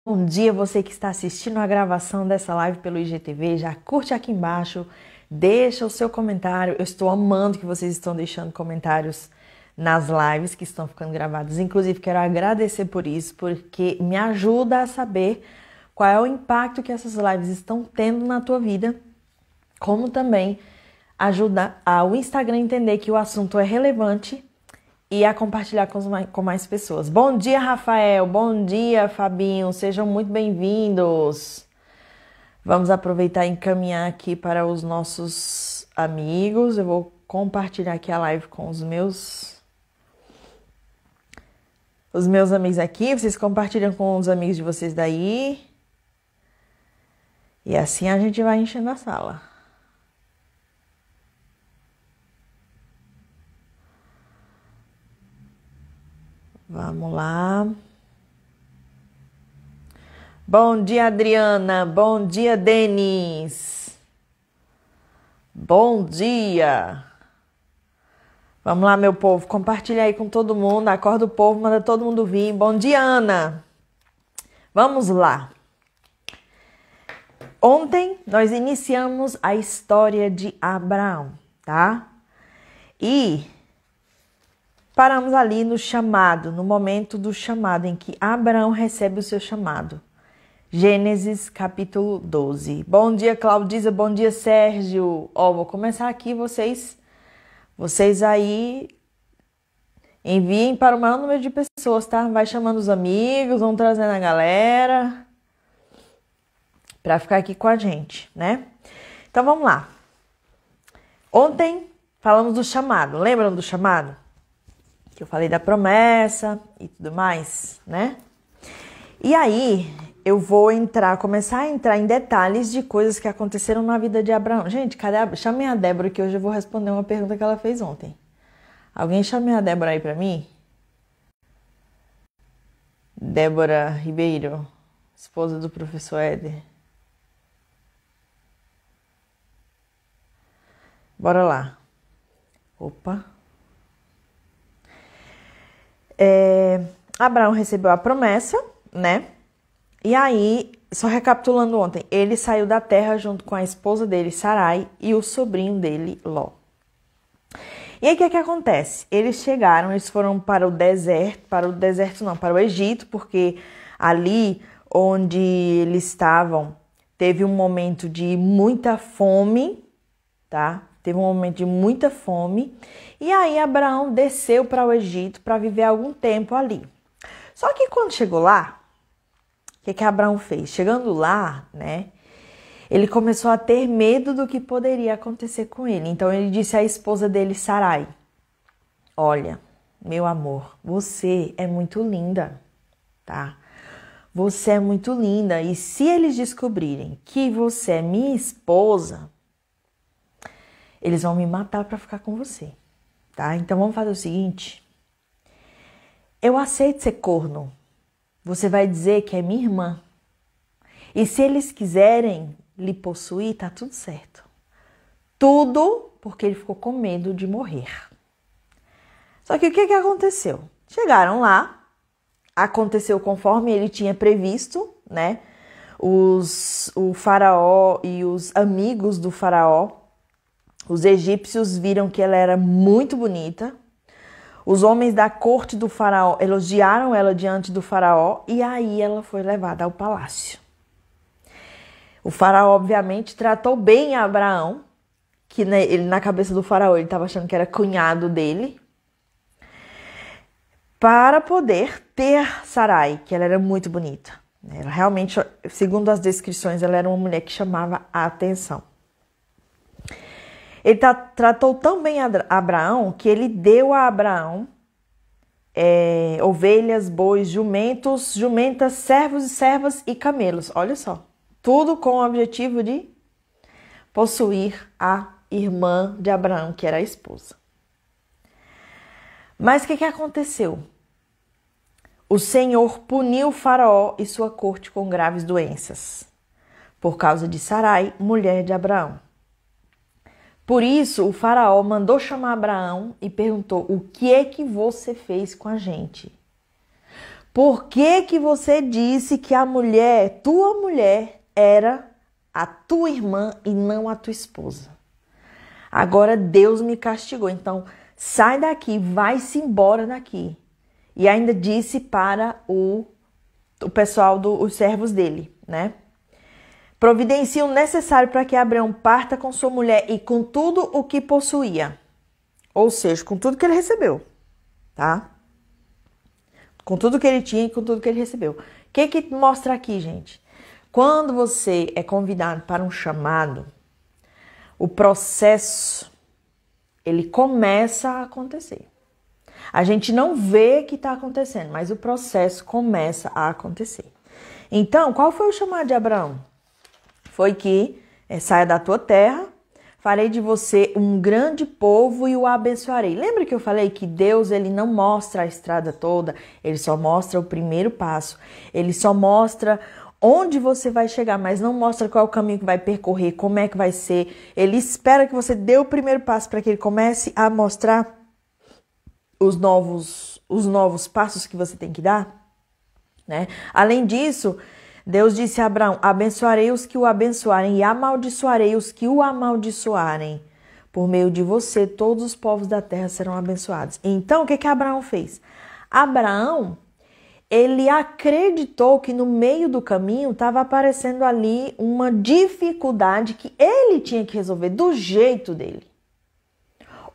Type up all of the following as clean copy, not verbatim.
Bom dia, você que está assistindo a gravação dessa live pelo IGTV, já curte aqui embaixo, deixa o seu comentário. Eu estou amando que vocês estão deixando comentários nas lives que estão ficando gravadas. Inclusive, quero agradecer por isso, porque me ajuda a saber qual é o impacto que essas lives estão tendo na tua vida, como também ajuda o Instagram a entender que o assunto é relevante e a compartilhar com mais pessoas. Bom dia, Rafael. Bom dia, Fabinho. Sejam muito bem-vindos. Vamos aproveitar e encaminhar aqui para os nossos amigos. Eu vou compartilhar aqui a live com os meus amigos aqui. Vocês compartilham com os amigos de vocês daí. E assim a gente vai enchendo a sala. Vamos lá. Bom dia, Adriana. Bom dia, Denis. Bom dia. Vamos lá, meu povo. Compartilha aí com todo mundo. Acorda o povo, manda todo mundo vir. Bom dia, Ana. Vamos lá. Ontem nós iniciamos a história de Abraão, tá? E paramos ali no chamado, no momento do chamado, em que Abraão recebe o seu chamado. Gênesis capítulo 12. Bom dia, Claudisa. Bom dia, Sérgio. Vou começar aqui, vocês aí enviem para o maior número de pessoas, tá? Vai chamando os amigos, vão trazendo a galera para ficar aqui com a gente, né? Então, vamos lá. Ontem falamos do chamado. Lembram do chamado? Que eu falei da promessa e tudo mais, né? E aí, eu vou começar a entrar em detalhes de coisas que aconteceram na vida de Abraão. Gente, chamem a Débora que hoje eu vou responder uma pergunta que ela fez ontem. Alguém chame a Débora aí pra mim? Débora Ribeiro, esposa do professor Éder. Bora lá. Opa. Abraão recebeu a promessa, né? E aí, só recapitulando ontem, ele saiu da terra junto com a esposa dele, Sarai, e o sobrinho dele, Ló. E aí, o que acontece? Eles foram para o Egito, porque ali onde eles estavam, teve um momento de muita fome, tá? Teve um momento de muita fome. E aí Abraão desceu para o Egito para viver algum tempo ali. Só que quando chegou lá, o que Abraão fez? Chegando lá, né? Ele começou a ter medo do que poderia acontecer com ele. Então ele disse à esposa dele, Sarai: olha, meu amor, você é muito linda, tá? Você é muito linda. E se eles descobrirem que você é minha esposa, eles vão me matar para ficar com você, tá? Então vamos fazer o seguinte. Eu aceito ser corno. Você vai dizer que é minha irmã. E se eles quiserem lhe possuir, tá tudo certo. Tudo porque ele ficou com medo de morrer. Só que o que aconteceu? Chegaram lá, aconteceu conforme ele tinha previsto, né? O faraó e os amigos do faraó, os egípcios, viram que ela era muito bonita. Os homens da corte do faraó elogiaram ela diante do faraó e aí ela foi levada ao palácio. O faraó, obviamente, tratou bem a Abraão, que ele, na cabeça do faraó, ele estava achando que era cunhado dele, para poder ter Sarai, que ela era muito bonita. Ela realmente, segundo as descrições, ela era uma mulher que chamava a atenção. Ele tratou tão bem a Abraão que ele deu a Abraão ovelhas, bois, jumentos, jumentas, servos e servas e camelos. Olha só, tudo com o objetivo de possuir a irmã de Abraão, que era a esposa. Mas o que aconteceu? O Senhor puniu o faraó e sua corte com graves doenças, por causa de Sarai, mulher de Abraão. Por isso, o faraó mandou chamar Abraão e perguntou: o que é que você fez com a gente? Por que que você disse que a mulher, tua mulher, era a tua irmã e não a tua esposa? Agora Deus me castigou, então sai daqui, vai-se embora daqui. E ainda disse para o pessoal, os servos dele, né? Providencia o necessário para que Abraão parta com sua mulher e com tudo o que possuía. Ou seja, com tudo que ele recebeu, tá? Com tudo que ele tinha e com tudo que ele recebeu. O que mostra aqui, gente? Quando você é convidado para um chamado, o processo, ele começa a acontecer. A gente não vê que está acontecendo, mas o processo começa a acontecer. Então, qual foi o chamado de Abraão? Foi que saia da tua terra, farei de você um grande povo e o abençoarei. Lembra que eu falei que Deus, ele não mostra a estrada toda, ele só mostra o primeiro passo. Ele só mostra onde você vai chegar, mas não mostra qual é o caminho que vai percorrer, como é que vai ser. Ele espera que você dê o primeiro passo para que ele comece a mostrar os novos passos que você tem que dar, né? Além disso, Deus disse a Abraão: abençoarei os que o abençoarem e amaldiçoarei os que o amaldiçoarem. Por meio de você, todos os povos da terra serão abençoados. Então, o que Abraão fez? Abraão, ele acreditou que no meio do caminho estava aparecendo ali uma dificuldade que ele tinha que resolver do jeito dele.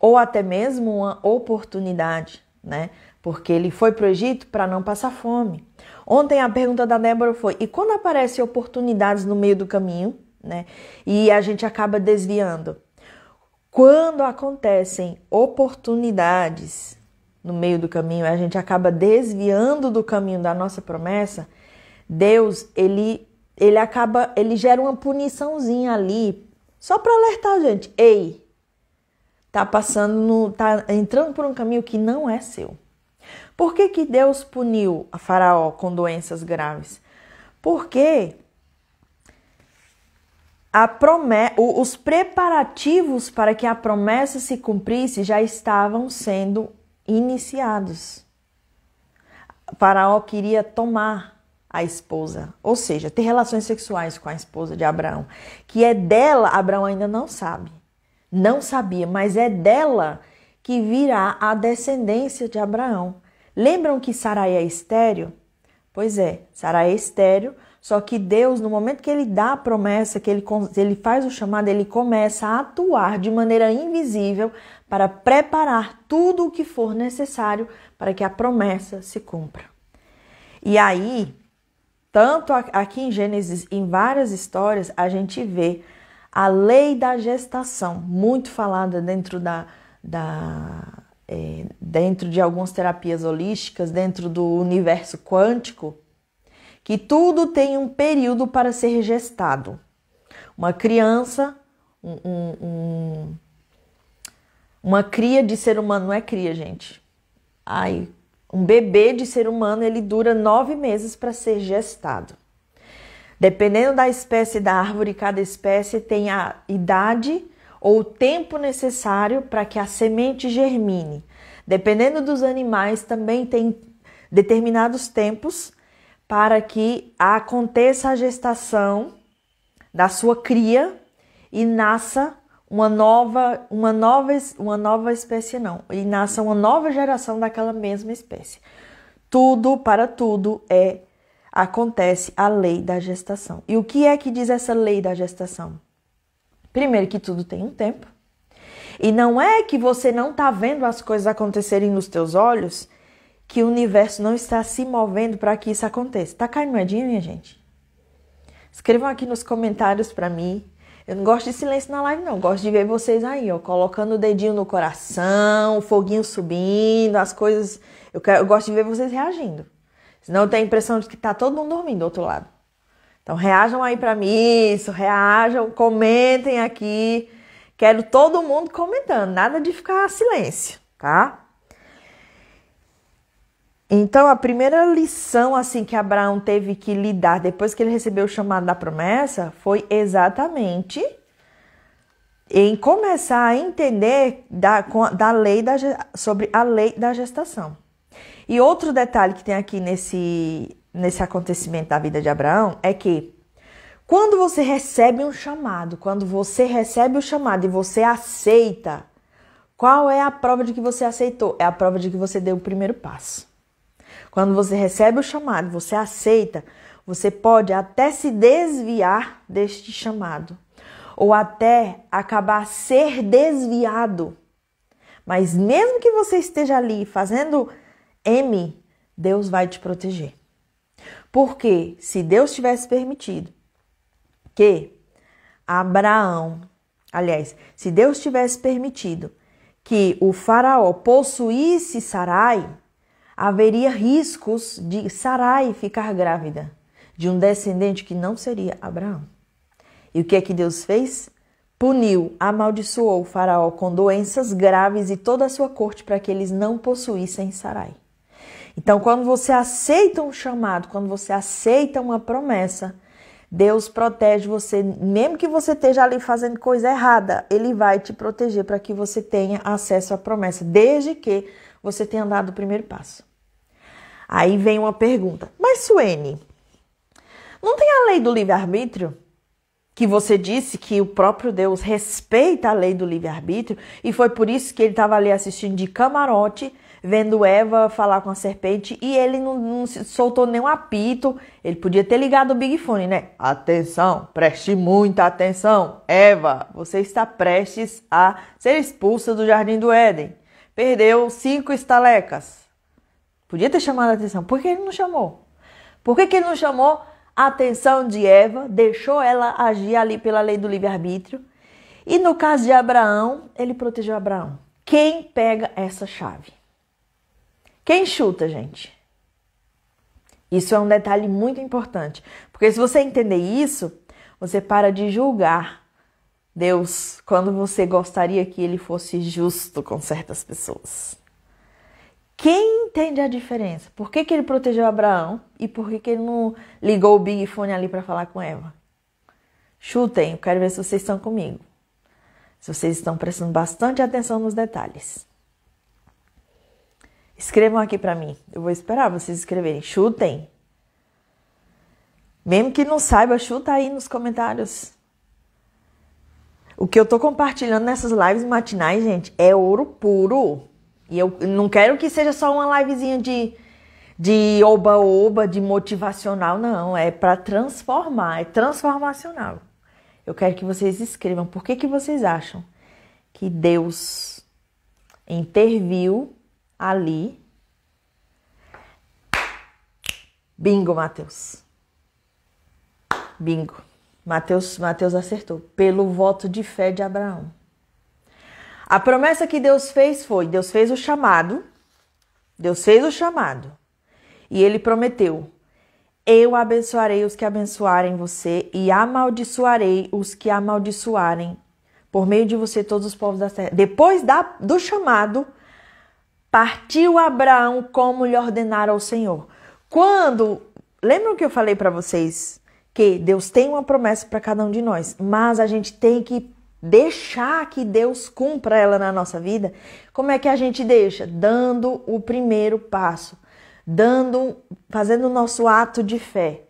Ou até mesmo uma oportunidade, né? Porque ele foi para o Egito para não passar fome. Ontem a pergunta da Débora foi: e quando aparecem oportunidades no meio do caminho, né? E a gente acaba desviando? Quando acontecem oportunidades no meio do caminho, a gente acaba desviando do caminho da nossa promessa, Deus, ele gera uma puniçãozinha ali, só para alertar a gente: ei, tá entrando por um caminho que não é seu. Por que Deus puniu a Faraó com doenças graves? Porque os preparativos para que a promessa se cumprisse já estavam sendo iniciados. O Faraó queria tomar a esposa, ou seja, ter relações sexuais com a esposa de Abraão, que é dela, Abraão ainda não sabe. Não sabia, mas é dela que virá a descendência de Abraão. Lembram que Sarai é estéril? Pois é, Sarai é estéril, só que Deus, no momento que ele dá a promessa, que ele faz o chamado, ele começa a atuar de maneira invisível para preparar tudo o que for necessário para que a promessa se cumpra. E aí, tanto aqui em Gênesis, em várias histórias, a gente vê a lei da gestação, muito falada dentro dentro de algumas terapias holísticas, dentro do universo quântico, que tudo tem um período para ser gestado. Uma criança, uma cria de ser humano, não é cria, gente. Um bebê de ser humano, ele dura 9 meses para ser gestado. Dependendo da espécie da árvore, cada espécie tem a idade ou o tempo necessário para que a semente germine. Dependendo dos animais, também tem determinados tempos para que aconteça a gestação da sua cria e nasça uma nova espécie, não, e nasça uma nova geração daquela mesma espécie. Para tudo acontece a lei da gestação. E o que é que diz essa lei da gestação? Primeiro, que tudo tem um tempo. E não é que você não está vendo as coisas acontecerem nos teus olhos, que o universo não está se movendo para que isso aconteça. Tá caindo moedinha, minha gente? Escrevam aqui nos comentários para mim. Eu não gosto de silêncio na live, não. Eu gosto de ver vocês aí, ó, colocando o dedinho no coração, o foguinho subindo, as coisas. Eu gosto de ver vocês reagindo. Senão eu tenho a impressão de que tá todo mundo dormindo do outro lado. Então reajam aí para mim, reajam, comentem aqui. Quero todo mundo comentando, nada de ficar silêncio, tá? Então a primeira lição assim que Abraão teve que lidar depois que ele recebeu o chamado da promessa foi exatamente em começar a entender sobre a lei da gestação. E outro detalhe que tem aqui nesse acontecimento da vida de Abraão é que quando você recebe um chamado, quando você recebe o chamado e você aceita, qual é a prova de que você aceitou? É a prova de que você deu o primeiro passo. Quando você recebe o chamado, você aceita, você pode até se desviar deste chamado, ou até acabar ser desviado. Mas mesmo que você esteja ali fazendo M, Deus vai te proteger. Porque se Deus tivesse permitido que Abraão, aliás, se Deus tivesse permitido que o faraó possuísse Sarai, haveria riscos de Sarai ficar grávida de um descendente que não seria Abraão. E o que é que Deus fez? Puniu, amaldiçoou o faraó com doenças graves e toda a sua corte para que eles não possuíssem Sarai. Então, quando você aceita um chamado, quando você aceita uma promessa, Deus protege você, mesmo que você esteja ali fazendo coisa errada, Ele vai te proteger para que você tenha acesso à promessa, desde que você tenha dado o primeiro passo. Aí vem uma pergunta, mas Suene, não tem a lei do livre-arbítrio? Que você disse que o próprio Deus respeita a lei do livre-arbítrio e foi por isso que ele estava ali assistindo de camarote, vendo Eva falar com a serpente e ele não soltou nenhum apito. Ele podia ter ligado o Big Fone, né? Atenção, preste muita atenção. Eva, você está prestes a ser expulsa do Jardim do Éden. Perdeu 5 estalecas. Podia ter chamado a atenção. Por que ele não chamou? Por que ele não chamou a atenção de Eva, deixou ela agir ali pela lei do livre-arbítrio? E no caso de Abraão, ele protegeu Abraão. Quem pega essa chave? Quem chuta, gente? Isso é um detalhe muito importante. Porque se você entender isso, você para de julgar Deus quando você gostaria que ele fosse justo com certas pessoas. Quem entende a diferença? Por que ele protegeu Abraão e por que ele não ligou o Big Fone ali para falar com Eva? Chutem, eu quero ver se vocês estão comigo. Se vocês estão prestando bastante atenção nos detalhes. Escrevam aqui para mim. Eu vou esperar vocês escreverem. Chutem. Mesmo que não saiba, chuta aí nos comentários. O que eu tô compartilhando nessas lives matinais, gente, é ouro puro. E eu não quero que seja só uma livezinha de oba-oba, de motivacional, não. É para transformar, é transformacional. Eu quero que vocês escrevam por que vocês acham que Deus interviu ali. Bingo, Mateus. Bingo. Mateus acertou. Pelo voto de fé de Abraão. A promessa que Deus fez foi, Deus fez o chamado, e ele prometeu, eu abençoarei os que abençoarem você e amaldiçoarei os que amaldiçoarem por meio de você todos os povos da terra. Depois do chamado, partiu Abraão como lhe ordenara o Senhor. Lembram que eu falei para vocês que Deus tem uma promessa para cada um de nós, mas a gente tem que deixar que Deus cumpra ela na nossa vida. Como é que a gente deixa? Dando o primeiro passo, fazendo o nosso ato de fé.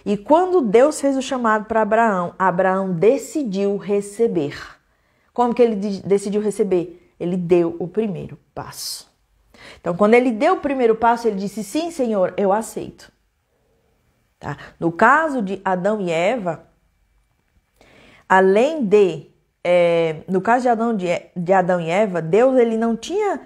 E quando Deus fez o chamado para Abraão, Abraão decidiu receber. Como que ele decidiu receber? Ele deu o primeiro passo. Então, quando ele deu o primeiro passo, ele disse, sim, Senhor, eu aceito. Tá? No caso de Adão e Eva, no caso de Adão e Eva, Deus ele não tinha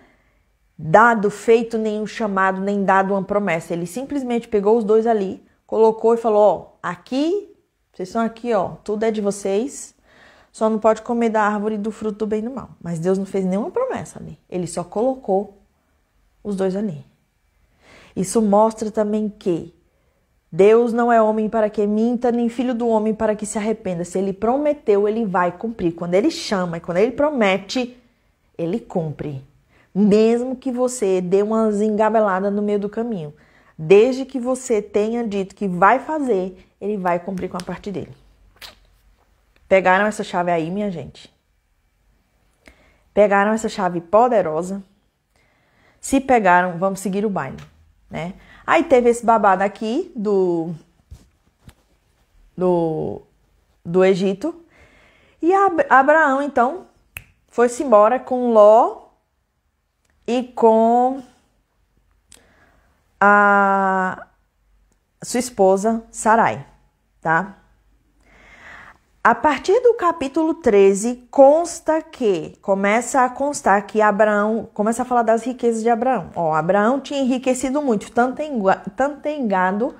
feito nenhum chamado, nem dado uma promessa. Ele simplesmente pegou os dois ali, colocou e falou, aqui, vocês estão aqui, tudo é de vocês, só não pode comer da árvore do fruto do bem e do mal. Mas Deus não fez nenhuma promessa ali, ele só colocou os dois ali. Isso mostra também que Deus não é homem para que minta, nem filho do homem para que se arrependa. Se ele prometeu, ele vai cumprir. Quando ele chama e quando ele promete, ele cumpre. Mesmo que você dê umas engabeladas no meio do caminho. Desde que você tenha dito que vai fazer, ele vai cumprir com a parte dele. Pegaram essa chave aí, minha gente? Pegaram essa chave poderosa? se pegaram, vamos seguir o baile, né? Aí teve esse babado aqui do Egito. E Abraão, então, foi-se embora com Ló e com a sua esposa Sarai, tá? A partir do capítulo 13, começa a constar que Abraão, começa a falar das riquezas de Abraão. Ó, Abraão tinha enriquecido muito, tanto em gado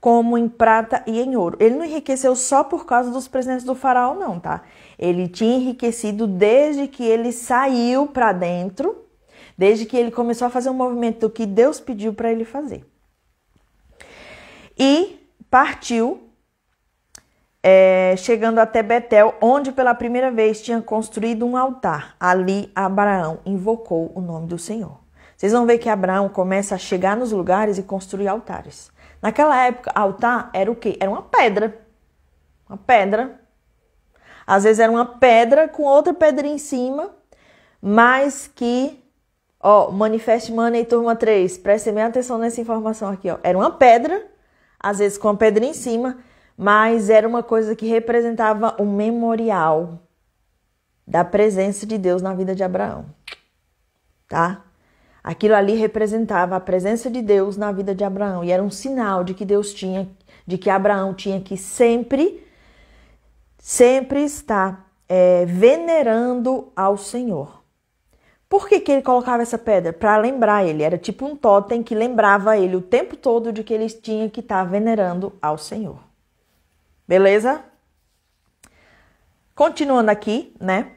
como em prata e em ouro. Ele não enriqueceu só por causa dos presentes do faraó, não, tá? Ele tinha enriquecido desde que ele saiu para dentro, desde que ele começou a fazer um movimento do que Deus pediu para ele fazer. E partiu, chegando até Betel, onde pela primeira vez tinha construído um altar. Ali Abraão invocou o nome do Senhor. Vocês vão ver que Abraão começa a chegar nos lugares e construir altares. Naquela época, altar era o quê? Era uma pedra. Uma pedra. Às vezes era uma pedra com outra pedra em cima, mas que, ó, Manifest Money, turma 3, prestem bem atenção nessa informação aqui, ó. Era uma pedra, às vezes com a pedra em cima, mas era uma coisa que representava um memorial da presença de Deus na vida de Abraão, tá? Aquilo ali representava a presença de Deus na vida de Abraão e era um sinal de que Abraão tinha que sempre estar venerando ao Senhor. Por que ele colocava essa pedra? Para lembrar ele, era tipo um totem que lembrava ele o tempo todo de que ele tinha que estar venerando ao Senhor. Beleza? Continuando aqui, né?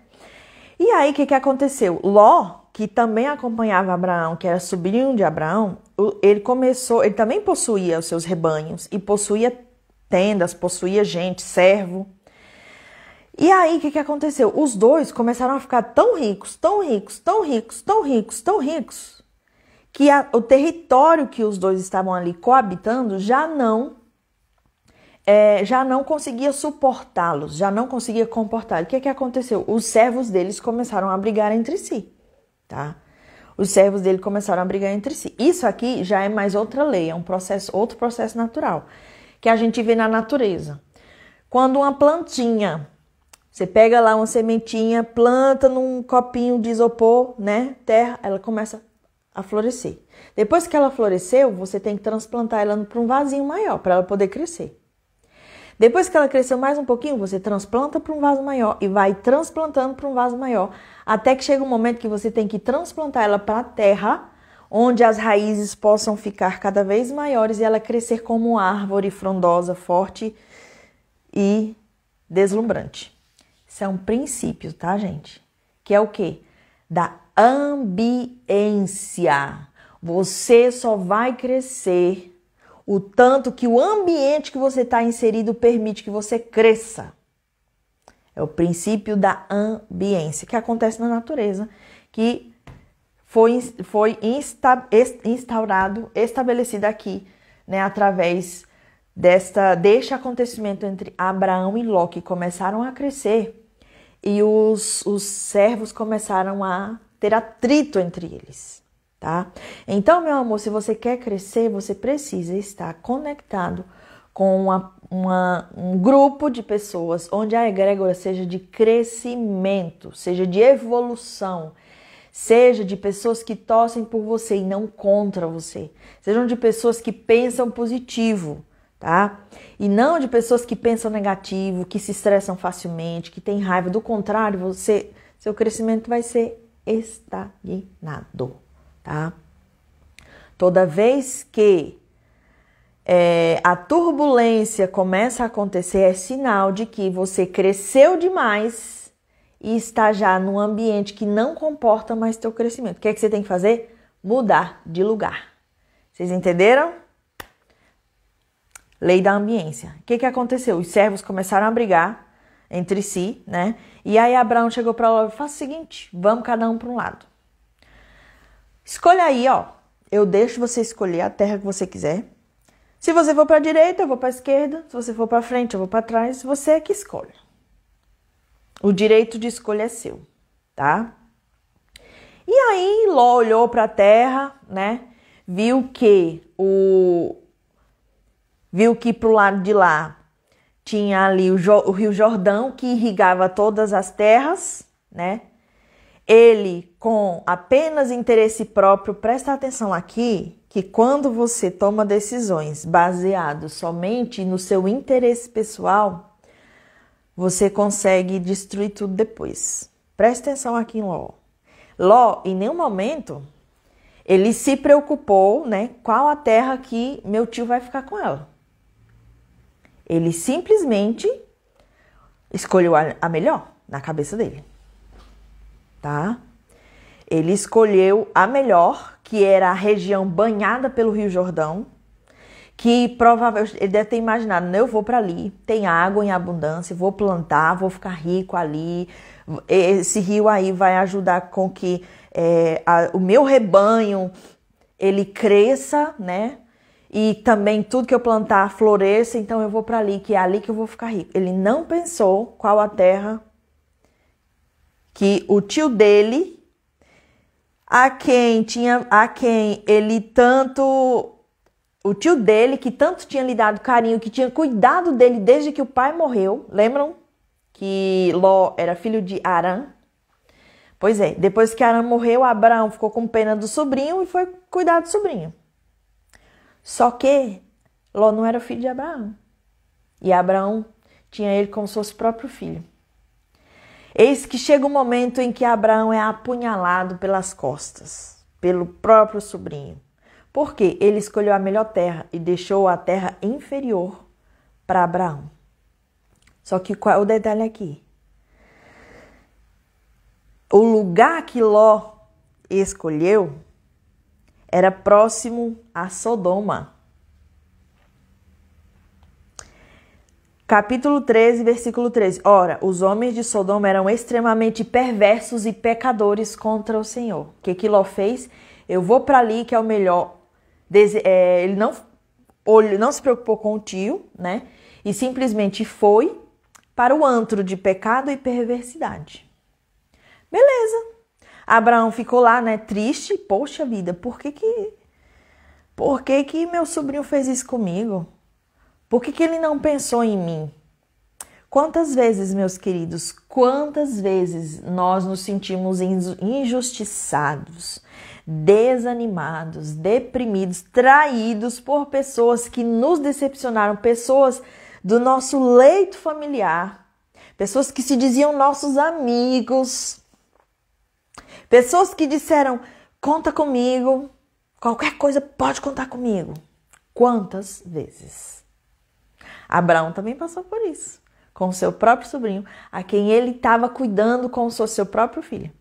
E aí, o que aconteceu? Ló, que também acompanhava Abraão, que era sobrinho de Abraão, ele também possuía os seus rebanhos e possuía tendas, possuía gente, servo. E aí, o que aconteceu? Os dois começaram a ficar tão ricos, que o território que os dois estavam ali coabitando já não conseguia suportá-los, já não conseguia comportar. O que aconteceu? Os servos deles começaram a brigar entre si, tá? Os servos dele começaram a brigar entre si. Isso aqui já é mais outra lei, é outro processo natural, que a gente vê na natureza. Quando uma plantinha, você pega lá uma sementinha, planta num copinho de isopor, né, terra, ela começa a florescer. Depois que ela floresceu, você tem que transplantar ela para um vasinho maior, para ela poder crescer. Depois que ela cresceu mais um pouquinho, você transplanta para um vaso maior e vai transplantando para um vaso maior, até que chega um momento que você tem que transplantar ela para a terra, onde as raízes possam ficar cada vez maiores e ela crescer como uma árvore frondosa, forte e deslumbrante. Isso é um princípio, tá, gente? Que é o quê? Da ambiência. Você só vai crescer o tanto que o ambiente que você está inserido permite que você cresça. É o princípio da ambiência, que acontece na natureza, que foi estabelecido aqui, né, através deste acontecimento entre Abraão e Ló, que começaram a crescer e os servos começaram a ter atrito entre eles. Tá? Então, meu amor, se você quer crescer, você precisa estar conectado com um grupo de pessoas onde a egrégora seja de crescimento, seja de evolução, seja de pessoas que torcem por você e não contra você, sejam de pessoas que pensam positivo, tá? E não de pessoas que pensam negativo, que se estressam facilmente, que têm raiva. Do contrário, seu crescimento vai ser estagnado. Tá? Toda vez que a turbulência começa a acontecer, é sinal de que você cresceu demais e está já num ambiente que não comporta mais teu crescimento. O que é que você tem que fazer? Mudar de lugar. Vocês entenderam? Lei da ambiência. O que aconteceu? Os servos começaram a brigar entre si, né? E aí Abraão chegou para Ló e falou o seguinte: vamos cada um para um lado. Escolha aí, ó. Eu deixo você escolher a terra que você quiser. Se você for para a direita, eu vou para a esquerda. Se você for para frente, eu vou para trás. Você é que escolhe. O direito de escolha é seu, tá? E aí Ló olhou para a terra, né? Viu que pro lado de lá tinha ali o Rio Jordão, que irrigava todas as terras, né? Ele, com apenas interesse próprio, presta atenção aqui, que quando você toma decisões baseadas somente no seu interesse pessoal, você consegue destruir tudo depois. Presta atenção aqui em Ló. Ló, em nenhum momento, ele se preocupou, né? Qual a terra que meu tio vai ficar com ela. Ele simplesmente escolheu a melhor na cabeça dele. Tá? Ele escolheu a melhor, que era a região banhada pelo Rio Jordão, que provavelmente ele deve ter imaginado, eu vou para ali, tem água em abundância, vou plantar, vou ficar rico ali, esse rio aí vai ajudar com que o meu rebanho ele cresça, né? E também tudo que eu plantar floresça, então eu vou para ali, que é ali que eu vou ficar rico. Ele não pensou qual a terra que o tio dele, o tio dele que tanto tinha lhe dado carinho, que tinha cuidado dele desde que o pai morreu. Lembram que Ló era filho de Arã? Pois é, depois que Arã morreu, Abraão ficou com pena do sobrinho e foi cuidar do sobrinho. Só que Ló não era filho de Abraão. E Abraão tinha ele como se fosse próprio filho. Eis que chega um momento em que Abraão é apunhalado pelas costas, pelo próprio sobrinho. Por quê? Ele escolheu a melhor terra e deixou a terra inferior para Abraão. Só que qual é o detalhe aqui? O lugar que Ló escolheu era próximo a Sodoma. Capítulo 13, versículo 13. Ora, os homens de Sodoma eram extremamente perversos e pecadores contra o Senhor. O que Ló fez? Eu vou para ali que é o melhor. Ele não se preocupou com o tio, né? E simplesmente foi para o antro de pecado e perversidade. Beleza. Abraão ficou lá, né? Triste. Poxa vida, por que meu sobrinho fez isso comigo? Por que ele não pensou em mim? Quantas vezes, meus queridos, quantas vezes nós nos sentimos injustiçados, desanimados, deprimidos, traídos por pessoas que nos decepcionaram, pessoas do nosso leito familiar, pessoas que se diziam nossos amigos, pessoas que disseram, conta comigo, qualquer coisa pode contar comigo. Quantas vezes? Abraão também passou por isso, com o seu próprio sobrinho, a quem ele estava cuidando como se fosse seu próprio filho,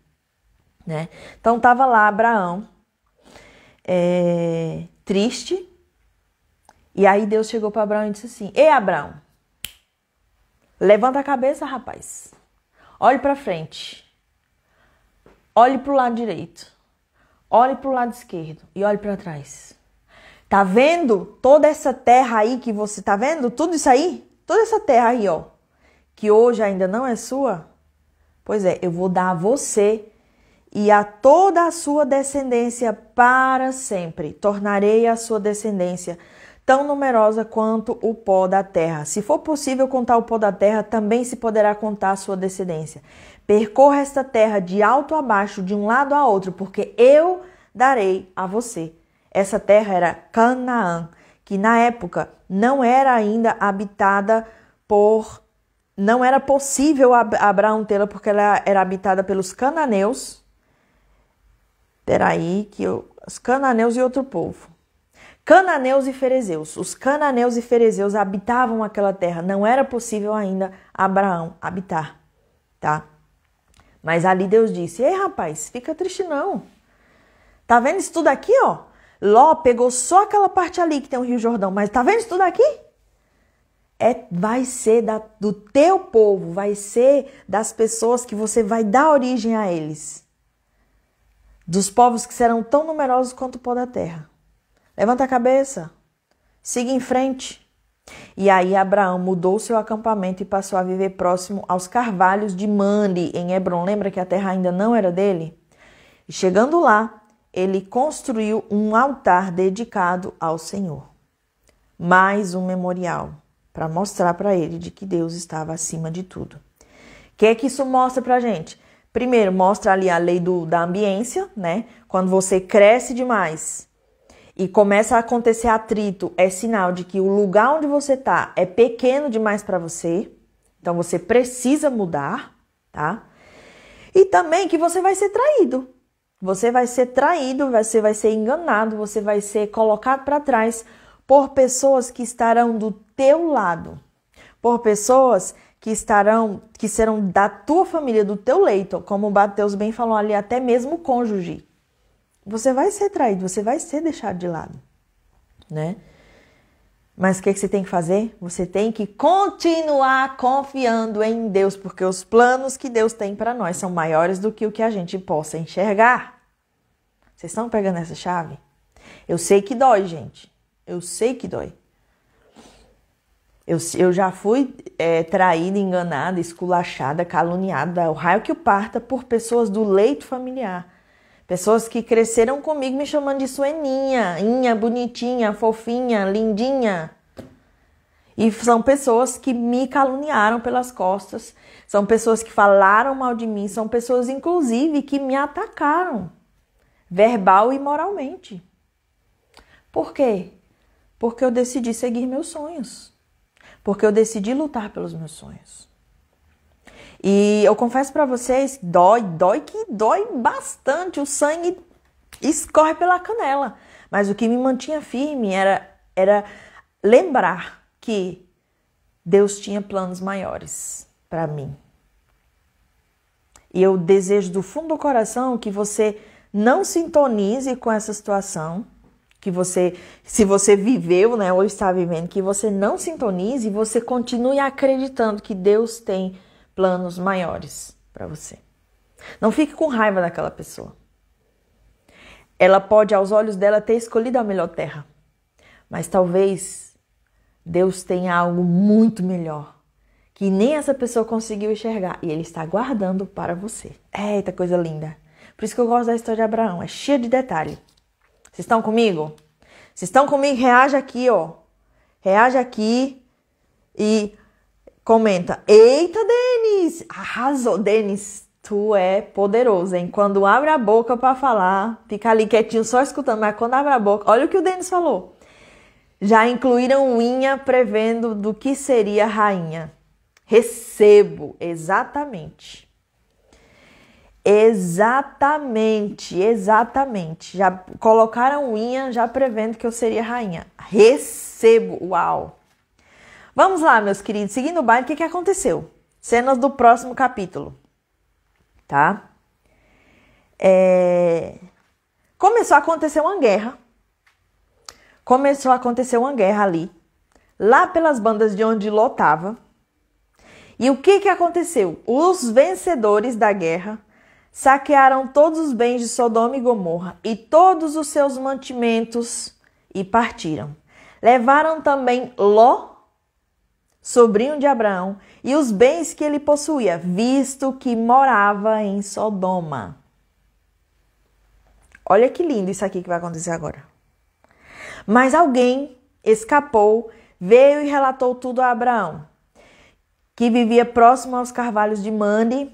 né? Então estava lá Abraão, triste, e aí Deus chegou para Abraão e disse assim, ei Abraão, levanta a cabeça, rapaz, olhe para frente, olhe para o lado direito, olhe para o lado esquerdo e olhe para trás. Tá vendo toda essa terra aí que você tá vendo? Tudo isso aí? Toda essa terra aí, ó, que hoje ainda não é sua? Pois é, eu vou dar a você e a toda a sua descendência para sempre. Tornarei a sua descendência tão numerosa quanto o pó da terra. Se for possível contar o pó da terra, também se poderá contar a sua descendência. Percorra esta terra de alto a baixo, de um lado a outro, porque eu darei a você. Essa terra era Canaã, que na época não era ainda habitada não era possível Abraão tê-la, porque ela era habitada pelos cananeus. Os cananeus e outro povo. Cananeus e ferezeus. Os cananeus e ferezeus habitavam aquela terra. Não era possível ainda Abraão habitar, tá? Mas ali Deus disse, ei rapaz, fica triste não. Tá vendo isso tudo aqui, ó? Ló pegou só aquela parte ali que tem o Rio Jordão, mas tá vendo isso tudo aqui? Vai ser do teu povo, vai ser das pessoas que você vai dar origem a eles. Dos povos que serão tão numerosos quanto o pó da terra. Levanta a cabeça, siga em frente. E aí Abraão mudou seu acampamento e passou a viver próximo aos carvalhos de Mamre, em Hebrom. Lembra que a terra ainda não era dele? E chegando lá, ele construiu um altar dedicado ao Senhor. Mais um memorial para mostrar para ele de que Deus estava acima de tudo. O que é que isso mostra para a gente? Primeiro, mostra ali a lei da ambiência, né? Quando você cresce demais e começa a acontecer atrito, é sinal de que o lugar onde você está é pequeno demais para você. Então, você precisa mudar, tá? E também que você vai ser traído. Você vai ser traído, você vai ser enganado, você vai ser colocado para trás por pessoas que estarão do teu lado. Por pessoas que serão da tua família, do teu leito, como o Mateus bem falou ali, até mesmo o cônjuge. Você vai ser traído, você vai ser deixado de lado, né? Mas o que você tem que fazer? Você tem que continuar confiando em Deus, porque os planos que Deus tem para nós são maiores do que o que a gente possa enxergar. Vocês estão pegando essa chave? Eu sei que dói, gente. Eu sei que dói. Eu já fui traída, enganada, esculachada, caluniada, o raio que o parta, por pessoas do leito familiar. Pessoas que cresceram comigo me chamando de sueninha, inha, bonitinha, fofinha, lindinha. E são pessoas que me caluniaram pelas costas. São pessoas que falaram mal de mim. São pessoas, inclusive, que me atacaram. Verbal e moralmente. Por quê? Porque eu decidi seguir meus sonhos. Porque eu decidi lutar pelos meus sonhos. E eu confesso para vocês, dói bastante, o sangue escorre pela canela. Mas o que me mantinha firme era lembrar que Deus tinha planos maiores para mim. E eu desejo do fundo do coração que você não sintonize com essa situação, que você, se você viveu, né, ou está vivendo, que você não sintonize e você continue acreditando que Deus tem planos maiores para você. Não fique com raiva daquela pessoa. Ela pode, aos olhos dela, ter escolhido a melhor terra. Mas talvez Deus tenha algo muito melhor, que nem essa pessoa conseguiu enxergar. E Ele está guardando para você. Eita, coisa linda. Por isso que eu gosto da história de Abraão. É cheia de detalhe. Vocês estão comigo? Vocês estão comigo? Reage aqui, ó. Reage aqui e comenta. Eita, Denis! Arrasou. Denis, tu é poderoso, hein? Quando abre a boca para falar, fica ali quietinho só escutando. Mas quando abre a boca, olha o que o Denis falou. Já incluíram unha prevendo do que seria rainha. Recebo, exatamente. Exatamente. Já colocaram unha já prevendo que eu seria rainha. Recebo, uau. Vamos lá, meus queridos. Seguindo o baile, o que aconteceu? Cenas do próximo capítulo, tá? Começou a acontecer uma guerra. Ali, lá pelas bandas de onde Ló estava. E o que aconteceu? Os vencedores da guerra saquearam todos os bens de Sodoma e Gomorra e todos os seus mantimentos e partiram. Levaram também Ló, sobrinho de Abraão, e os bens que ele possuía, visto que morava em Sodoma. Olha que lindo isso aqui que vai acontecer agora. Mas alguém escapou, veio e relatou tudo a Abraão, que vivia próximo aos carvalhos de Mande.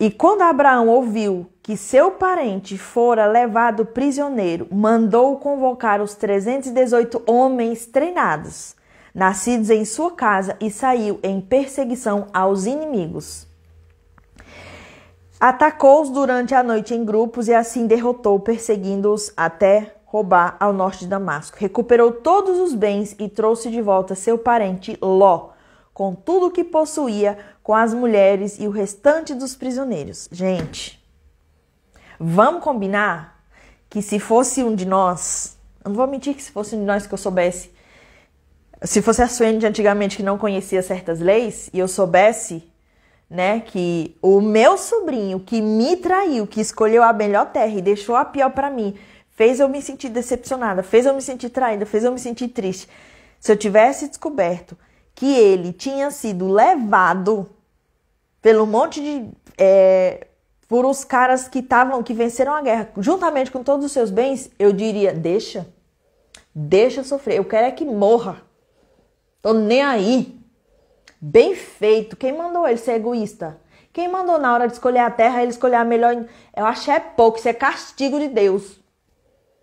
E quando Abraão ouviu que seu parente fora levado prisioneiro, mandou convocar os 318 homens treinados, nascidos em sua casa, e saiu em perseguição aos inimigos. Atacou-os durante a noite em grupos e assim derrotou, perseguindo-os até roubar ao norte de Damasco. Recuperou todos os bens e trouxe de volta seu parente Ló, com tudo o que possuía, com as mulheres e o restante dos prisioneiros. Gente, vamos combinar que se fosse um de nós, eu não vou mentir que se fosse um de nós que eu soubesse, se fosse a Suene de antigamente que não conhecia certas leis e eu soubesse, né, que o meu sobrinho que me traiu, que escolheu a melhor terra e deixou a pior para mim, fez eu me sentir decepcionada, fez eu me sentir traída, fez eu me sentir triste. Se eu tivesse descoberto que ele tinha sido levado pelo monte de por os caras que venceram a guerra, juntamente com todos os seus bens, eu diria, deixa sofrer, eu quero é que morra. Tô nem aí. Bem feito. Quem mandou ele ser egoísta? Quem mandou na hora de escolher a terra, ele escolher a melhor? Eu acho é pouco, isso é castigo de Deus.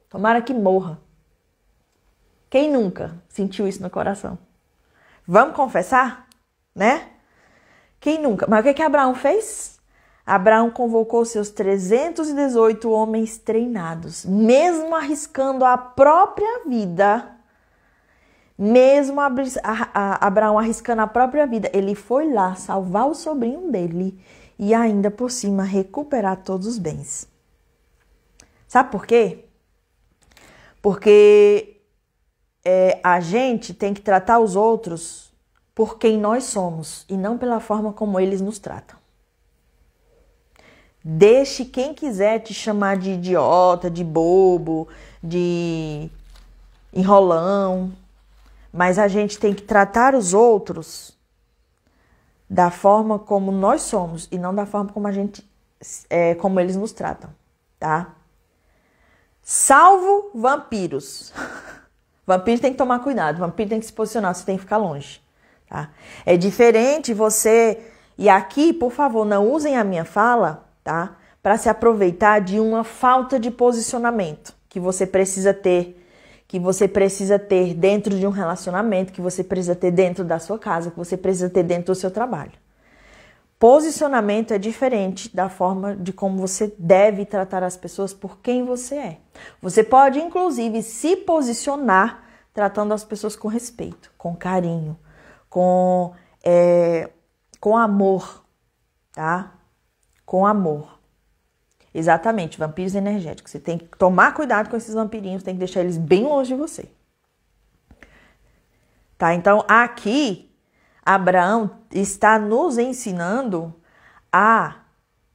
Tomara que morra. Quem nunca sentiu isso no coração? Vamos confessar? Né? Quem nunca? Mas o que Abraão fez? Abraão convocou seus 318 homens treinados, mesmo arriscando a própria vida. Mesmo Abraão arriscando a própria vida, ele foi lá salvar o sobrinho dele e ainda por cima recuperar todos os bens. Sabe por quê? Porque a gente tem que tratar os outros por quem nós somos e não pela forma como eles nos tratam. Deixe quem quiser te chamar de idiota, de bobo, de enrolão. Mas a gente tem que tratar os outros da forma como nós somos e não da forma como como eles nos tratam, tá? Salvo vampiros. Vampiro tem que tomar cuidado, vampiro tem que se posicionar, você tem que ficar longe, tá? É diferente você... E aqui, por favor, não usem a minha fala, tá? Para se aproveitar de uma falta de posicionamento que você precisa ter. Que você precisa ter dentro de um relacionamento, que você precisa ter dentro da sua casa, que você precisa ter dentro do seu trabalho. Posicionamento é diferente da forma de como você deve tratar as pessoas por quem você é. Você pode, inclusive, se posicionar tratando as pessoas com respeito, com carinho, com amor, tá? Com amor. Exatamente, vampiros energéticos. Você tem que tomar cuidado com esses vampirinhos, tem que deixar eles bem longe de você. Tá? Então, aqui, Abraão está nos ensinando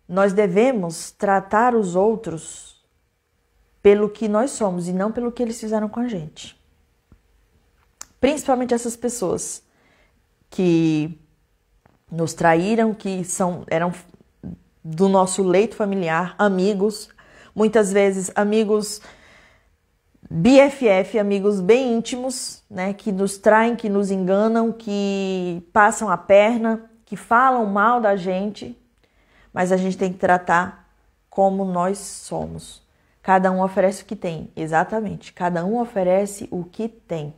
nós devemos tratar os outros pelo que nós somos e não pelo que eles fizeram com a gente. Principalmente essas pessoas que nos traíram, que eram do nosso leito familiar, amigos, muitas vezes amigos BFF, amigos bem íntimos, né, que nos traem, que nos enganam, que passam a perna, que falam mal da gente, mas a gente tem que tratar como nós somos. Cada um oferece o que tem, exatamente, cada um oferece o que tem.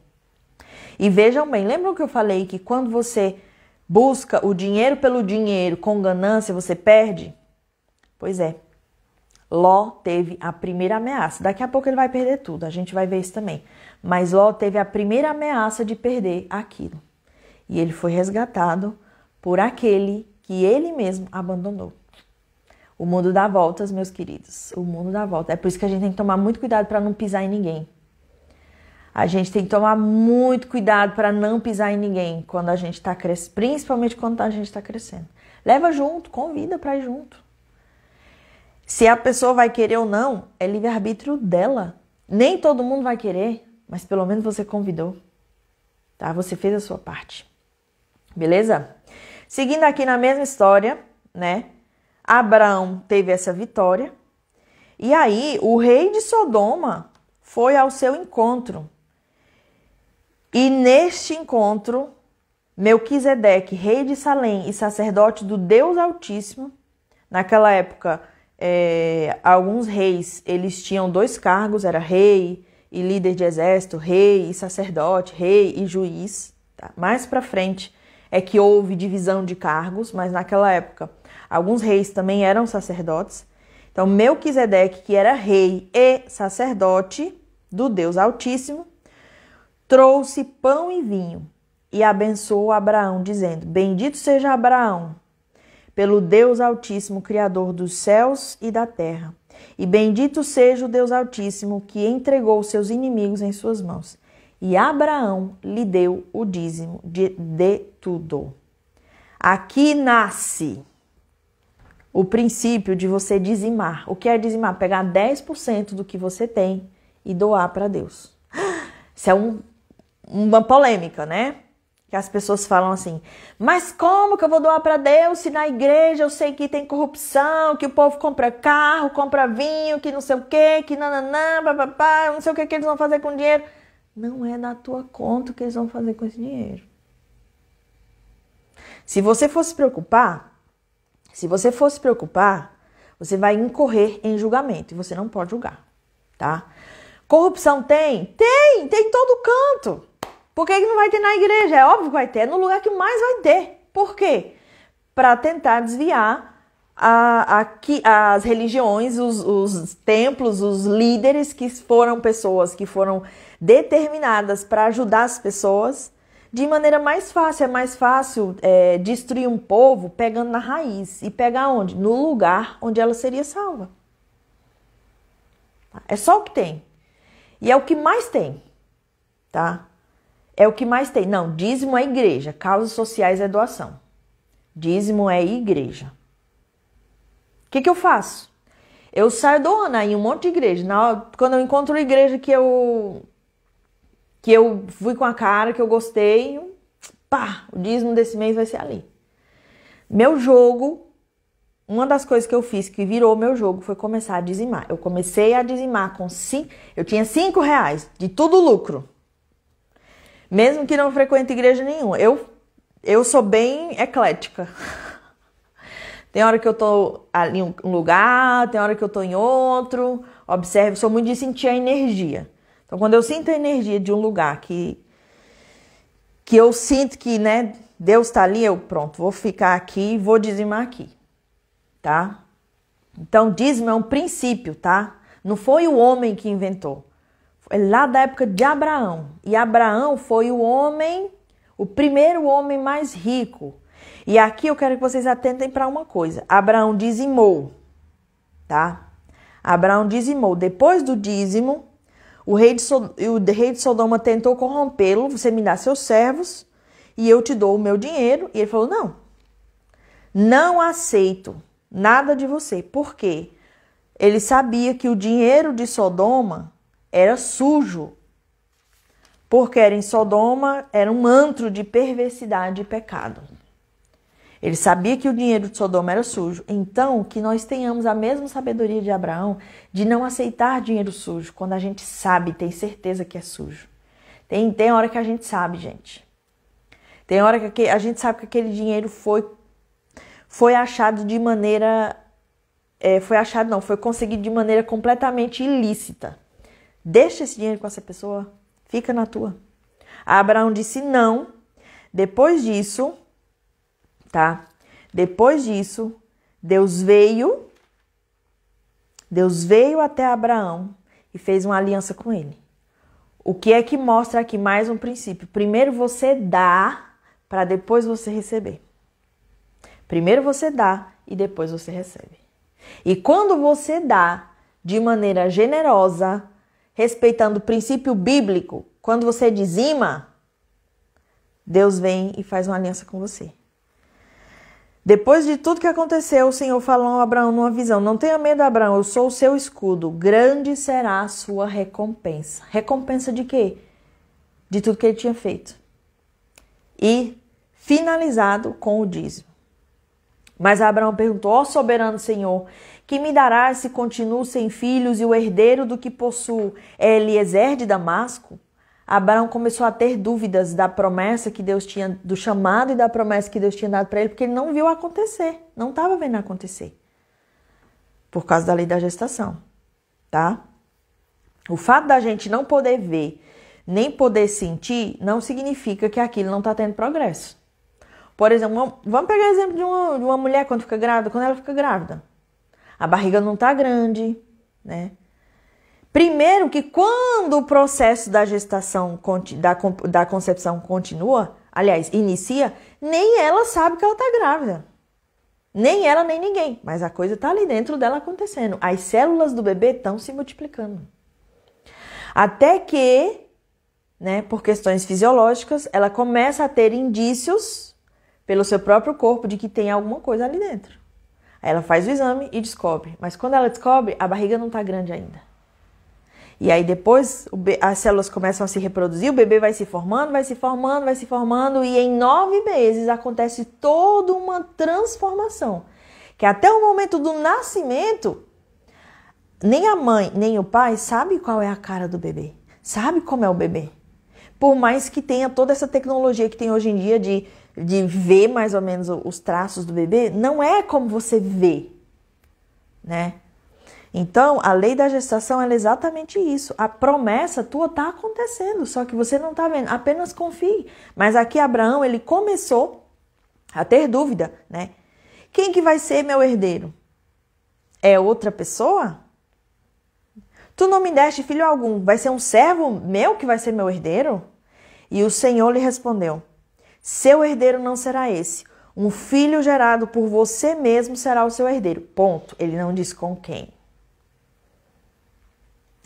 E vejam bem, lembram que eu falei que quando você busca o dinheiro pelo dinheiro, com ganância, você perde? Pois é, Ló teve a primeira ameaça. Daqui a pouco ele vai perder tudo, a gente vai ver isso também. Mas Ló teve a primeira ameaça de perder aquilo. E ele foi resgatado por aquele que ele mesmo abandonou. O mundo dá voltas, meus queridos. O mundo dá voltas. É por isso que a gente tem que tomar muito cuidado para não pisar em ninguém. A gente tem que tomar muito cuidado para não pisar em ninguém quando a gente está crescendo, principalmente quando a gente está crescendo. Leva junto, convida para ir junto. Se a pessoa vai querer ou não, é livre-arbítrio dela. Nem todo mundo vai querer, mas pelo menos você convidou. Tá? Você fez a sua parte. Beleza? Seguindo aqui na mesma história, né? Abraão teve essa vitória. E aí, o rei de Sodoma foi ao seu encontro. E neste encontro, Melquisedeque, rei de Salém e sacerdote do Deus Altíssimo, naquela época, alguns reis, eles tinham 2 cargos, era rei e líder de exército, rei e sacerdote, rei e juiz. Tá? Mais pra frente é que houve divisão de cargos, mas naquela época, alguns reis também eram sacerdotes. Então, Melquisedeque, que era rei e sacerdote do Deus Altíssimo, trouxe pão e vinho e abençoou Abraão, dizendo: Bendito seja Abraão, pelo Deus Altíssimo, Criador dos céus e da terra. E bendito seja o Deus Altíssimo, que entregou seus inimigos em suas mãos. E Abraão lhe deu o dízimo de tudo. Aqui nasce o princípio de você dizimar. O que é dizimar? Pegar 10% do que você tem e doar para Deus. Isso é uma polêmica, né? Que as pessoas falam assim, mas como que eu vou doar para Deus se na igreja eu sei que tem corrupção, que o povo compra carro, compra vinho, que não sei o que nananã, papapá, não sei o que eles vão fazer com dinheiro. Não é na tua conta o que eles vão fazer com esse dinheiro. Se você for se preocupar, você vai incorrer em julgamento e você não pode julgar, tá? Corrupção tem? Tem em todo canto. Por que não vai ter na igreja? É óbvio que vai ter, é no lugar que mais vai ter. Por quê? Para tentar desviar as religiões, os templos, os líderes que foram pessoas que foram determinadas para ajudar as pessoas de maneira mais fácil. É mais fácil destruir um povo pegando na raiz. E pegar onde? No lugar onde ela seria salva. É só o que tem. E é o que mais tem, tá? É o que mais tem. Não, dízimo é igreja, causas sociais é doação. Dízimo é igreja. O que eu faço? Eu saio doando aí um monte de igreja. Quando eu encontro uma igreja que eu fui com a cara, que eu gostei, pá, o dízimo desse mês vai ser ali. Meu jogo, uma das coisas que eu fiz que virou meu jogo foi começar a dizimar. Eu comecei a dizimar eu tinha R$5 de tudo lucro. Mesmo que não frequente igreja nenhuma. Eu sou bem eclética. Tem hora que eu tô ali em um lugar, tem hora que eu tô em outro. Observe, sou muito de sentir a energia. Então, quando eu sinto a energia de um lugar que eu sinto que, né, Deus tá ali, eu pronto, vou ficar aqui e vou dizimar aqui, tá? Então, dízimo é um princípio, tá? Não foi o homem que inventou. É lá da época de Abraão. E Abraão foi o primeiro homem mais rico. E aqui eu quero que vocês atentem para uma coisa. Abraão dizimou, tá? Abraão dizimou. Depois do dízimo, o rei de Sodoma tentou corrompê-lo. Você me dá seus servos e eu te dou o meu dinheiro. E ele falou, não aceito nada de você. Por quê? Ele sabia que o dinheiro de Sodoma era sujo, porque era em Sodoma, era um antro de perversidade e pecado. Ele sabia que o dinheiro de Sodoma era sujo. Então, que nós tenhamos a mesma sabedoria de Abraão de não aceitar dinheiro sujo, quando a gente sabe, tem certeza que é sujo. Tem hora que a gente sabe, gente. Tem hora que a gente sabe que aquele dinheiro foi achado de maneira... foi conseguido de maneira completamente ilícita. Deixa esse dinheiro com essa pessoa, fica na tua. Abraão disse não. Depois disso, tá? Depois disso, Deus veio até Abraão e fez uma aliança com ele. O que é que mostra aqui mais um princípio? Primeiro você dá para depois você receber. Primeiro você dá e depois você recebe. E quando você dá de maneira generosa, respeitando o princípio bíblico, quando você dizima, Deus vem e faz uma aliança com você. Depois de tudo que aconteceu, o Senhor falou a Abraão numa visão: não tenha medo, Abraão, eu sou o seu escudo, grande será a sua recompensa. Recompensa de quê? De tudo que ele tinha feito. E finalizado com o dízimo. Mas Abraão perguntou: ó soberano Senhor, que me darás se continuo sem filhos e o herdeiro do que possuo é Eliezer de Damasco? Abraão começou a ter dúvidas da promessa que Deus tinha, do chamado e da promessa que Deus tinha dado para ele, porque ele não viu acontecer, não estava vendo acontecer. Por causa da lei da gestação, tá? O fato da gente não poder ver, nem poder sentir, não significa que aquilo não está tendo progresso. Por exemplo, vamos pegar o exemplo de uma mulher quando fica grávida. Quando ela fica grávida, a barriga não está grande, né? Primeiro que quando o processo da gestação, da concepção continua, aliás, inicia, nem ela sabe que ela está grávida. Nem ela, nem ninguém. Mas a coisa está ali dentro dela acontecendo. As células do bebê estão se multiplicando. Até que, né, por questões fisiológicas, ela começa a ter indícios pelo seu próprio corpo de que tem alguma coisa ali dentro. Aí ela faz o exame e descobre. Mas quando ela descobre, a barriga não está grande ainda. E aí depois as células começam a se reproduzir, o bebê vai se formando, vai se formando, vai se formando, e em 9 meses acontece toda uma transformação. Que até o momento do nascimento, nem a mãe, nem o pai sabe qual é a cara do bebê, sabe como é o bebê. Por mais que tenha toda essa tecnologia que tem hoje em dia de ver mais ou menos os traços do bebê, não é como você vê, né? Então, a lei da gestação é exatamente isso. A promessa tua está acontecendo, só que você não está vendo. Apenas confie. Mas aqui Abraão, ele começou a ter dúvida, né? Quem que vai ser meu herdeiro? É outra pessoa? Tu não me deste filho algum. Vai ser um servo meu que vai ser meu herdeiro? E o Senhor lhe respondeu: seu herdeiro não será esse. Um filho gerado por você mesmo será o seu herdeiro. Ponto. Ele não diz com quem.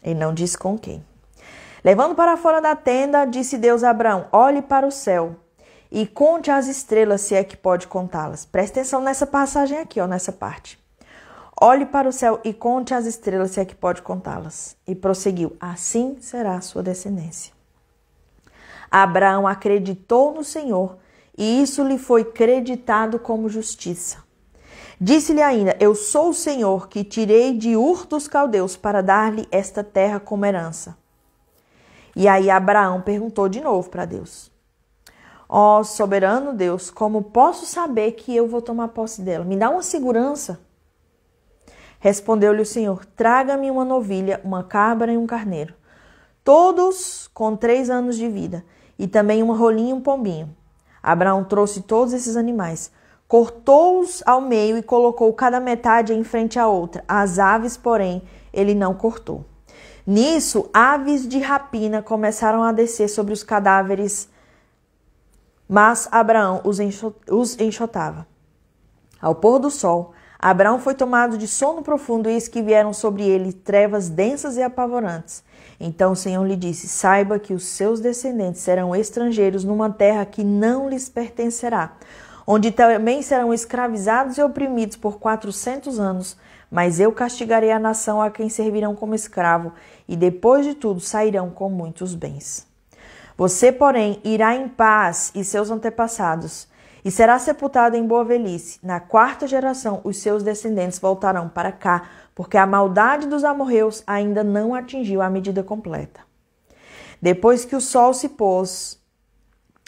Ele não diz com quem. Levando para fora da tenda, disse Deus a Abraão: olhe para o céu e conte as estrelas, se é que pode contá-las. Presta atenção nessa passagem aqui, ó, nessa parte. Olhe para o céu e conte as estrelas, se é que pode contá-las. E prosseguiu: assim será a sua descendência. Abraão acreditou no Senhor, e isso lhe foi creditado como justiça. Disse-lhe ainda: eu sou o Senhor que tirei de Ur dos Caldeus para dar-lhe esta terra como herança. E aí Abraão perguntou de novo para Deus: ó soberano Deus, como posso saber que eu vou tomar posse dela? Me dá uma segurança. Respondeu-lhe o Senhor: traga-me uma novilha, uma cabra e um carneiro, todos com 3 anos de vida, e também uma rolinha e um pombinho. Abraão trouxe todos esses animais, cortou-os ao meio e colocou cada metade em frente à outra. As aves, porém, ele não cortou. Nisso, aves de rapina começaram a descer sobre os cadáveres, mas Abraão os enxotava. Ao pôr do sol, Abraão foi tomado de sono profundo, e eis que vieram sobre ele trevas densas e apavorantes. Então o Senhor lhe disse: saiba que os seus descendentes serão estrangeiros numa terra que não lhes pertencerá, onde também serão escravizados e oprimidos por 400 anos, mas eu castigarei a nação a quem servirão como escravo, e depois de tudo sairão com muitos bens. Você, porém, irá em paz e seus antepassados, e será sepultado em boa velhice. Na 4ª geração, os seus descendentes voltarão para cá, porque a maldade dos amorreus ainda não atingiu a medida completa. Depois que o sol se pôs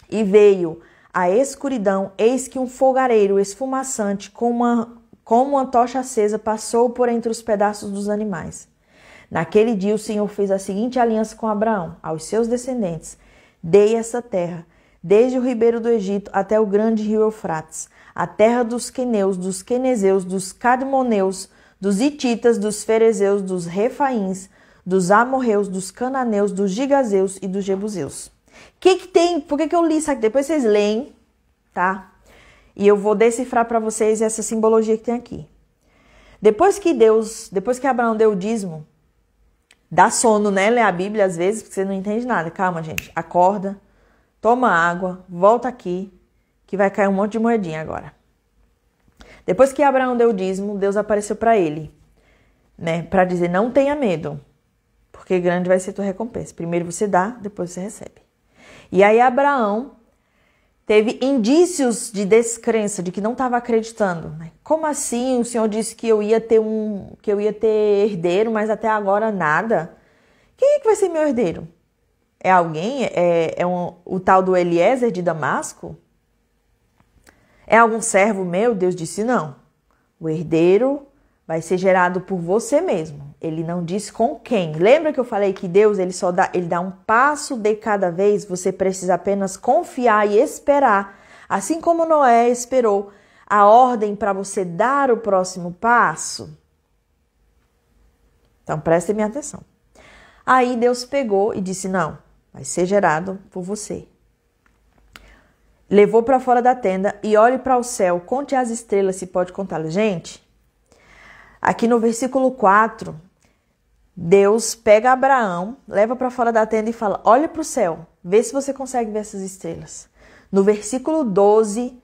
e veio a escuridão, eis que um fogareiro esfumaçante com uma tocha acesa passou por entre os pedaços dos animais. Naquele dia o Senhor fez a seguinte aliança com Abraão: aos seus descendentes dei essa terra, desde o ribeiro do Egito até o grande rio Eufrates, a terra dos queneus, dos quenezeus, dos cadmoneus, dos hititas, dos ferezeus, dos refaíns, dos amorreus, dos cananeus, dos gigazeus e dos jebuseus. Que tem? Por que eu li isso aqui? Depois vocês leem, tá? E eu vou decifrar para vocês essa simbologia que tem aqui. Depois que Abraão deu o dízimo, dá sono, né? Ler a Bíblia às vezes, porque você não entende nada. Calma, gente. Acorda, toma água, volta aqui, que vai cair um monte de moedinha agora. Depois que Abraão deu o dízimo, Deus apareceu para ele, né? Para dizer: não tenha medo, porque grande vai ser tua recompensa. Primeiro você dá, depois você recebe. E aí Abraão teve indícios de descrença, de que não estava acreditando, né? Como assim? O Senhor disse que eu ia ter herdeiro, mas até agora nada. Quem é que vai ser meu herdeiro? É alguém? O tal do Eliezer de Damasco? É algum servo meu? Deus disse: não. O herdeiro vai ser gerado por você mesmo. Ele não disse com quem. Lembra que eu falei que Deus ele dá um passo de cada vez? Você precisa apenas confiar e esperar. Assim como Noé esperou a ordem para você dar o próximo passo. Então prestem minha atenção. Aí Deus pegou e disse: não, vai ser gerado por você. Levou para fora da tenda e olhe para o céu, conte as estrelas se pode contá-las. Gente, aqui no versículo 4, Deus pega Abraão, leva para fora da tenda e fala: olha para o céu, vê se você consegue ver essas estrelas. No versículo 12,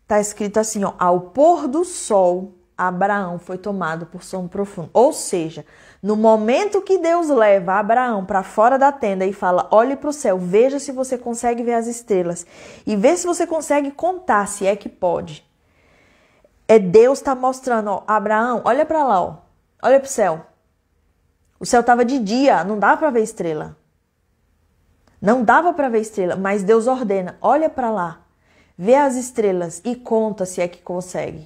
está escrito assim, ó: ao pôr do sol, Abraão foi tomado por sono profundo. Ou seja, no momento que Deus leva Abraão para fora da tenda e fala, olhe para o céu, veja se você consegue ver as estrelas e vê se você consegue contar, se é que pode. Deus está mostrando, ó, Abraão, olha para lá, ó, olha para o céu. O céu estava de dia, não dava para ver estrela. Não dava para ver estrela, mas Deus ordena, olha para lá, vê as estrelas e conta se é que consegue.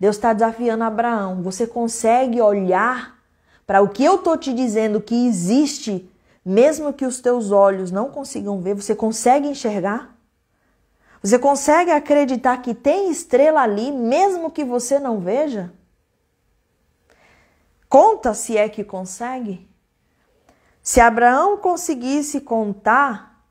Deus está desafiando Abraão, você consegue olhar para o que eu estou te dizendo que existe, mesmo que os teus olhos não consigam ver, você consegue enxergar? Você consegue acreditar que tem estrela ali, mesmo que você não veja? Conta se é que consegue. Se Abraão conseguisse contar,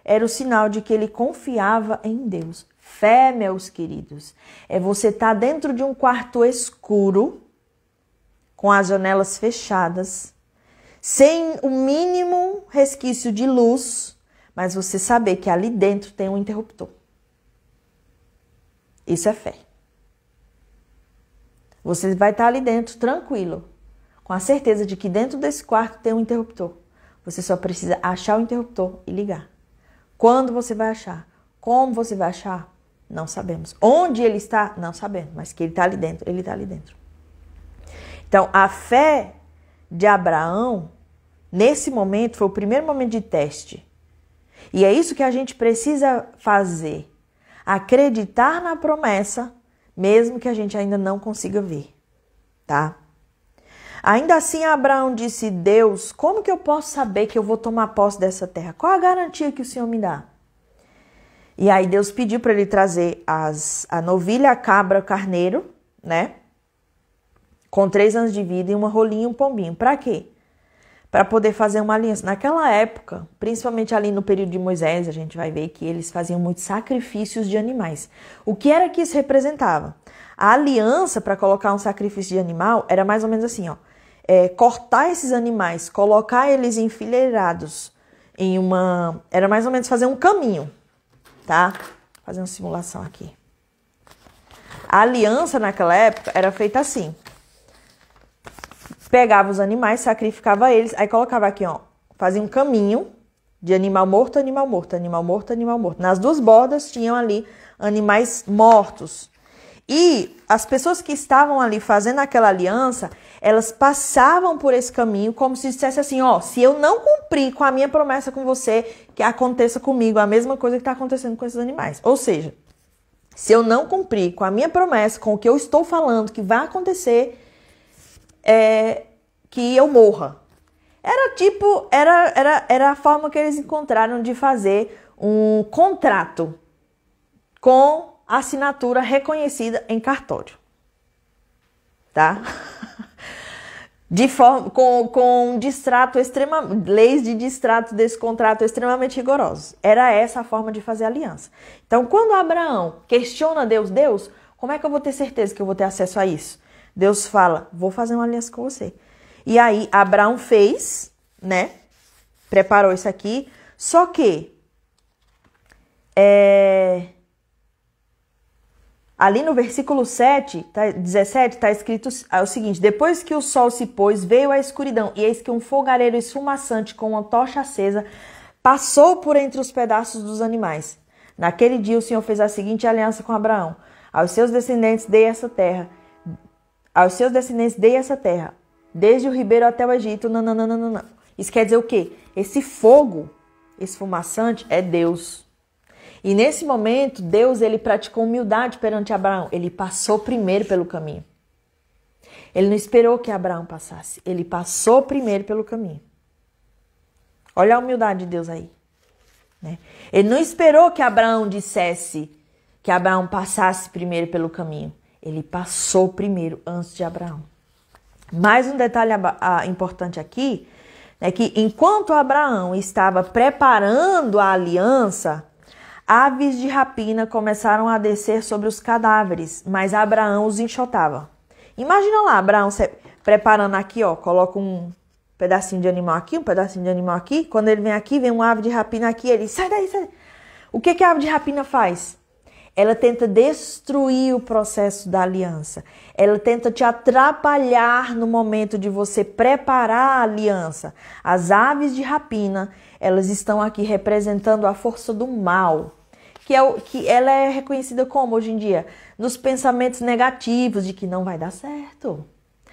era o sinal de que ele confiava em Deus. Fé, meus queridos, é você estar dentro de um quarto escuro, com as janelas fechadas, sem o mínimo resquício de luz, mas você saber que ali dentro tem um interruptor. Isso é fé. Você vai estar ali dentro tranquilo, com a certeza de que dentro desse quarto tem um interruptor. Você só precisa achar o interruptor e ligar. Quando você vai achar? Como você vai achar? Não sabemos. Onde ele está? Não sabemos, mas que ele está ali dentro, ele está ali dentro. Então, a fé de Abraão, nesse momento, foi o primeiro momento de teste. E é isso que a gente precisa fazer. Acreditar na promessa, mesmo que a gente ainda não consiga ver, tá? Ainda assim, Abraão disse, Deus, como que eu posso saber que eu vou tomar posse dessa terra? Qual a garantia que o Senhor me dá? E aí Deus pediu para ele trazer a novilha, a cabra, o carneiro, né? Com 3 anos de vida e uma rolinha e um pombinho. Para quê? Para poder fazer uma aliança. Naquela época, principalmente ali no período de Moisés, a gente vai ver que eles faziam muitos sacrifícios de animais. O que era que isso representava? A aliança para colocar um sacrifício de animal era mais ou menos assim, ó. Cortar esses animais, colocar eles enfileirados em uma... Era mais ou menos fazer um caminho, tá? Vou fazer uma simulação aqui. A aliança naquela época era feita assim. Pegava os animais, sacrificava eles, aí colocava aqui, ó, fazia um caminho de animal morto, animal morto, animal morto, animal morto. Nas 2 bordas tinham ali animais mortos. E as pessoas que estavam ali fazendo aquela aliança, elas passavam por esse caminho como se dissesse assim, ó, se eu não cumprir com a minha promessa com você, que aconteça comigo a mesma coisa que está acontecendo com esses animais. Ou seja, se eu não cumprir com a minha promessa, com o que eu estou falando que vai acontecer, que eu morra. Era a forma que eles encontraram de fazer um contrato com assinatura reconhecida em cartório. Tá? De forma, com distrato leis de distrato desse contrato extremamente rigorosos. Era essa a forma de fazer aliança. Então, quando Abraão questiona Deus, como é que eu vou ter certeza que eu vou ter acesso a isso? Deus fala, vou fazer uma aliança com você. E aí, Abraão fez, né? Preparou isso aqui. Só que, ali no versículo 17, está escrito o seguinte, depois que o sol se pôs, veio a escuridão, e eis que um fogareiro esfumaçante com uma tocha acesa passou por entre os pedaços dos animais. Naquele dia, o Senhor fez a seguinte aliança com Abraão. Aos seus descendentes dei essa terra, desde o ribeiro até o Egito, nananana. Isso quer dizer o quê? Esse fogo esfumaçante é Deus. E nesse momento, Deus ele praticou humildade perante Abraão. Ele passou primeiro pelo caminho. Ele não esperou que Abraão passasse. Ele passou primeiro pelo caminho. Olha a humildade de Deus aí, né? Ele não esperou que Abraão dissesse, que Abraão passasse primeiro pelo caminho. Ele passou primeiro antes de Abraão. Mais um detalhe importante aqui é que enquanto Abraão estava preparando a aliança, aves de rapina começaram a descer sobre os cadáveres, mas Abraão os enxotava. Imagina lá, Abraão preparando aqui, ó, coloca um pedacinho de animal aqui, um pedacinho de animal aqui. Quando ele vem aqui, vem uma ave de rapina aqui, ele sai daí, sai daí. O que a ave de rapina faz? ela tenta destruir o processo da aliança. Ela tenta te atrapalhar no momento de você preparar a aliança. As aves de rapina, elas estão aqui representando a força do mal, que ela é reconhecida como hoje em dia? Nos pensamentos negativos de que não vai dar certo.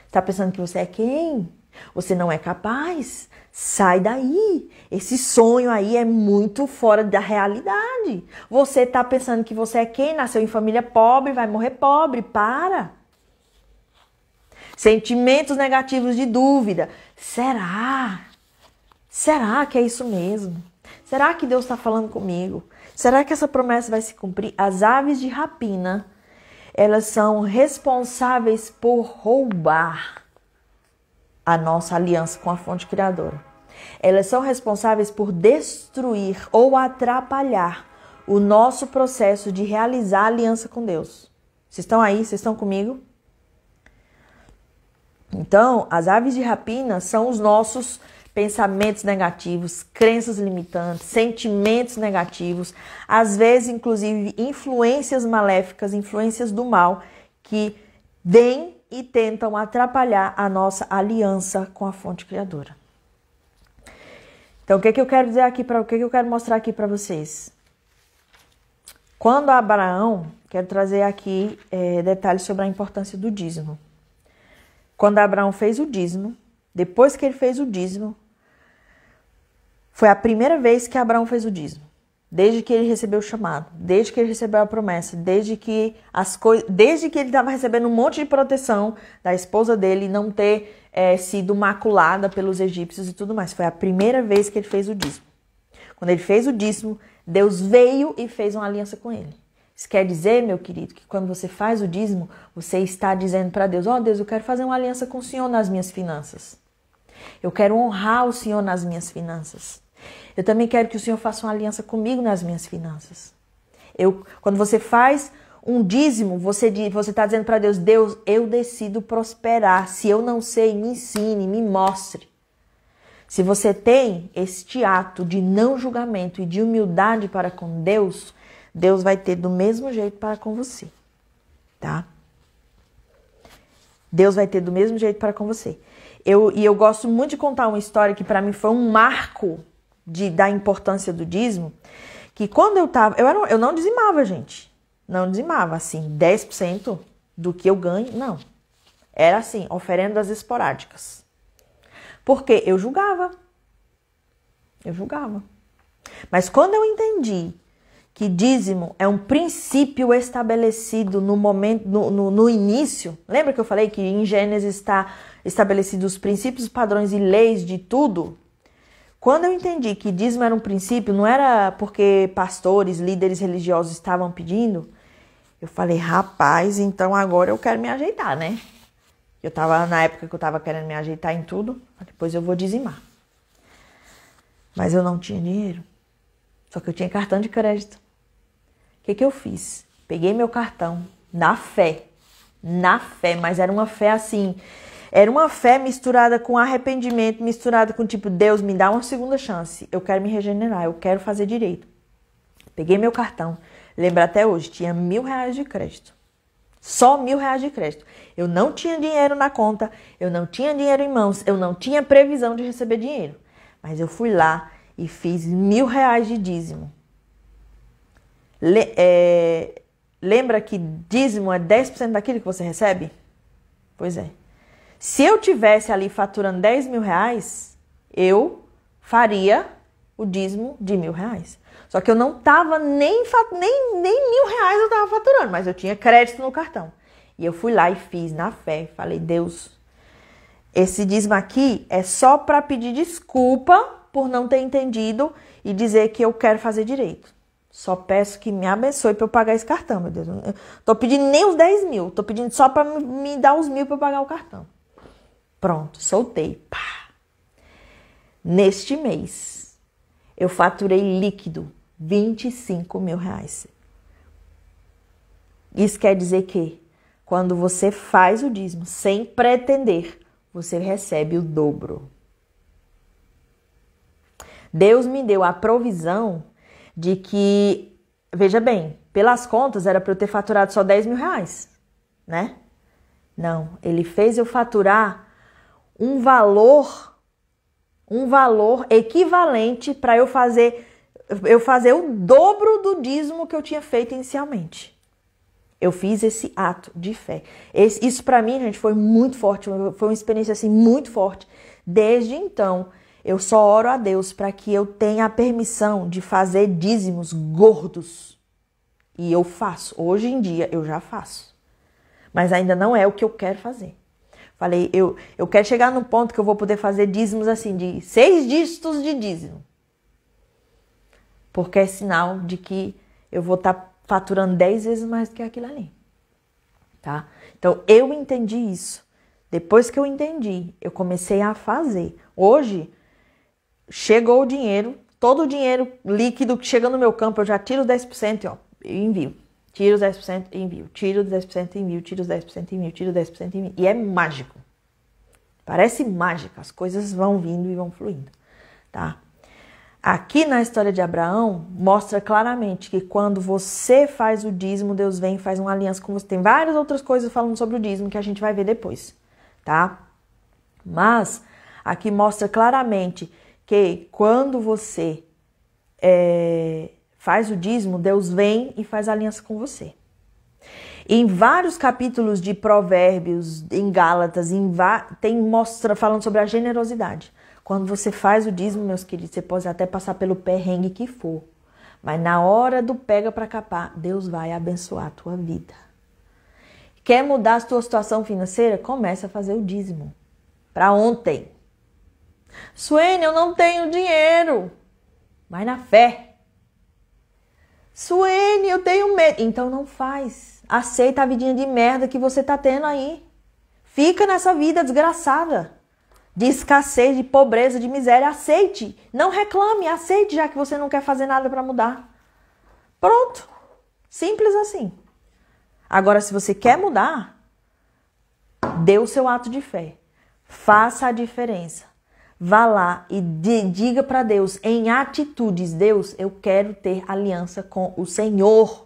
Tá pensando que você é quem? Você não é capaz. Sai daí. Esse sonho aí é muito fora da realidade. Você tá pensando que você é quem? Nasceu em família pobre, vai morrer pobre. Para. Sentimentos negativos de dúvida. Será? Será que é isso mesmo? Será que Deus está falando comigo? Será que essa promessa vai se cumprir? As aves de rapina, elas são responsáveis por roubar a nossa aliança com a fonte criadora. Elas são responsáveis por destruir ou atrapalhar o nosso processo de realizar a aliança com Deus. Vocês estão aí? Vocês estão comigo? Então, as aves de rapina são os nossos pensamentos negativos, crenças limitantes, sentimentos negativos, às vezes, inclusive, influências maléficas, influências do mal, que vêm e tentam atrapalhar a nossa aliança com a fonte criadora. Então, o que eu quero dizer aqui, o que eu quero mostrar aqui para vocês? Quando Abraão, quero trazer aqui detalhes sobre a importância do dízimo. Quando Abraão fez o dízimo, depois que ele fez o dízimo, foi a primeira vez que Abraão fez o dízimo. Desde que ele recebeu o chamado, desde que ele recebeu a promessa, desde que ele estava recebendo um monte de proteção da esposa dele não ter sido maculada pelos egípcios e tudo mais. Foi a primeira vez que ele fez o dízimo. Quando ele fez o dízimo, Deus veio e fez uma aliança com ele. Isso quer dizer, meu querido, que quando você faz o dízimo, você está dizendo para Deus, Deus, eu quero fazer uma aliança com o Senhor nas minhas finanças. Eu quero honrar o Senhor nas minhas finanças. Eu também quero que o Senhor faça uma aliança comigo nas minhas finanças. Quando você faz um dízimo, você está dizendo para Deus, Deus, eu decido prosperar. Se eu não sei, me ensine, me mostre. Se você tem este ato de não julgamento e de humildade para com Deus, Deus vai ter do mesmo jeito para com você, tá? Deus vai ter do mesmo jeito para com você. Eu gosto muito de contar uma história que para mim foi um marco da importância do dízimo, que quando eu não dizimava, gente. Não dizimava, assim, 10% do que eu ganho, não. Era assim, oferendas esporádicas. Porque eu julgava. Mas quando eu entendi que dízimo é um princípio estabelecido no início, lembra que eu falei que em Gênesis está estabelecido os princípios, padrões e leis de tudo? Quando eu entendi que dízimo era um princípio, não era porque pastores, líderes religiosos estavam pedindo, eu falei, rapaz, então agora eu quero me ajeitar, né? Na época que eu estava querendo me ajeitar em tudo, depois eu vou dizimar. Mas eu não tinha dinheiro, só que eu tinha cartão de crédito. O que eu fiz? Peguei meu cartão, na fé, mas era uma fé assim... Era uma fé misturada com arrependimento, misturada com tipo, Deus, me dá uma segunda chance. Eu quero me regenerar, eu quero fazer direito. Peguei meu cartão, lembro até hoje, tinha R$1.000 de crédito. Só R$1.000 de crédito. Eu não tinha dinheiro na conta, eu não tinha dinheiro em mãos, eu não tinha previsão de receber dinheiro. Mas eu fui lá e fiz R$1.000 de dízimo. Lembra que dízimo é 10% daquilo que você recebe? Pois é. Se eu tivesse ali faturando R$10.000, eu faria o dízimo de R$1.000. Só que eu não estava nem R$1.000 eu estava faturando, mas eu tinha crédito no cartão. E eu fui lá e fiz na fé. Falei, Deus, esse dízimo aqui é só para pedir desculpa por não ter entendido e dizer que eu quero fazer direito. Só peço que me abençoe para eu pagar esse cartão, meu Deus. Eu tô pedindo nem os 10 mil, tô pedindo só para me dar os 1.000 para eu pagar o cartão. Pronto, soltei. Pá. Neste mês, eu faturei líquido R$25.000. Isso quer dizer que quando você faz o dízimo sem pretender, você recebe o dobro. Deus me deu a provisão de que, veja bem, pelas contas era para eu ter faturado só 10 mil reais, né? Não, ele fez eu faturar um valor equivalente para eu fazer o dobro do dízimo que eu tinha feito inicialmente. Eu fiz esse ato de fé. Isso para mim, gente, foi muito forte, foi uma experiência assim muito forte. Desde então, eu só oro a Deus para que eu tenha a permissão de fazer dízimos gordos. E eu faço. Hoje em dia, eu já faço. Mas ainda não é o que eu quero fazer. Falei, eu quero chegar no ponto que eu vou poder fazer dízimos assim, de 6 dígitos de dízimo. Porque é sinal de que eu vou estar faturando 10 vezes mais do que aquilo ali. Tá? Então, eu entendi isso. Depois que eu entendi, eu comecei a fazer. Hoje, chegou o dinheiro, todo o dinheiro líquido que chega no meu campo, eu já tiro 10% ó, e envio. Tiro os 10% e envio. Tiro os 10% e envio. Tiro os 10% e envio. Tiro os 10% e envio. E é mágico. Parece mágica. As coisas vão vindo e vão fluindo. Tá? Aqui na história de Abraão, mostra claramente que quando você faz o dízimo, Deus vem e faz uma aliança com você. Tem várias outras coisas falando sobre o dízimo que a gente vai ver depois. Tá? Mas aqui mostra claramente que quando você faz o dízimo, Deus vem e faz aliança com você. Em vários capítulos de Provérbios, em Gálatas, tem mostra falando sobre a generosidade. Quando você faz o dízimo, meus queridos, você pode até passar pelo perrengue que for. Mas na hora do pega para capar, Deus vai abençoar a tua vida. Quer mudar a tua situação financeira? Começa a fazer o dízimo. Para ontem. Suene, eu não tenho dinheiro. Vai na fé. Suene, eu tenho medo. Então não faz. Aceita a vidinha de merda que você tá tendo aí. Fica nessa vida desgraçada. De escassez, de pobreza, de miséria. Aceite. Não reclame, aceite, já que você não quer fazer nada para mudar. Pronto. Simples assim. Agora, se você quer mudar, dê o seu ato de fé. Faça a diferença. Vá lá e diga para Deus em atitudes: Deus, eu quero ter aliança com o Senhor.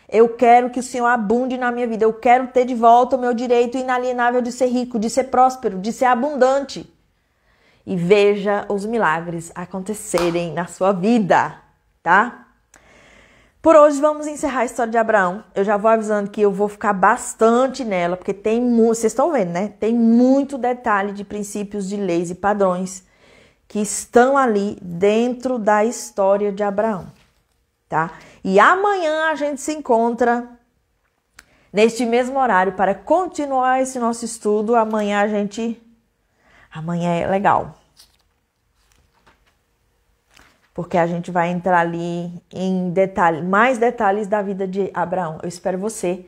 Eu quero que o Senhor abunde na minha vida. Eu quero ter de volta o meu direito inalienável de ser rico, de ser próspero, de ser abundante. E veja os milagres acontecerem na sua vida, tá? Por hoje vamos encerrar a história de Abraão. Eu já vou avisando que eu vou ficar bastante nela, porque tem muito, vocês estão vendo, né? Tem muito detalhe de princípios, de leis e padrões que estão ali dentro da história de Abraão, tá? E amanhã a gente se encontra neste mesmo horário para continuar esse nosso estudo. Amanhã é legal. Porque a gente vai entrar ali em mais detalhes da vida de Abraão. Eu espero você.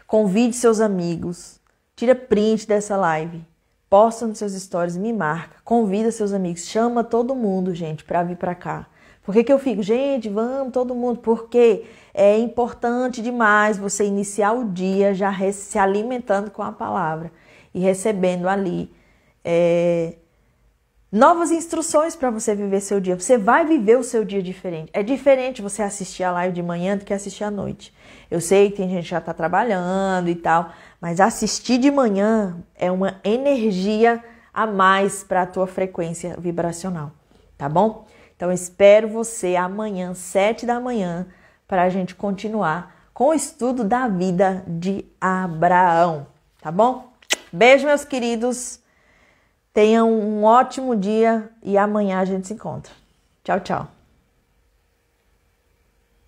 Convide seus amigos. Tira print dessa live. Posta nos seus stories, me marca. Convida seus amigos. Chama todo mundo, gente, para vir para cá. Por que eu fico? Gente, vamos todo mundo. Porque é importante demais você iniciar o dia já se alimentando com a palavra. E recebendo ali novas instruções para você viver seu dia. Você vai viver o seu dia diferente. É diferente você assistir a live de manhã do que assistir à noite. Eu sei que tem gente que já está trabalhando e tal, mas assistir de manhã é uma energia a mais para a tua frequência vibracional, tá bom? Então, espero você amanhã, 7 da manhã, para a gente continuar com o estudo da vida de Abraão, tá bom? Beijo, meus queridos. Tenham um ótimo dia e amanhã a gente se encontra. Tchau, tchau.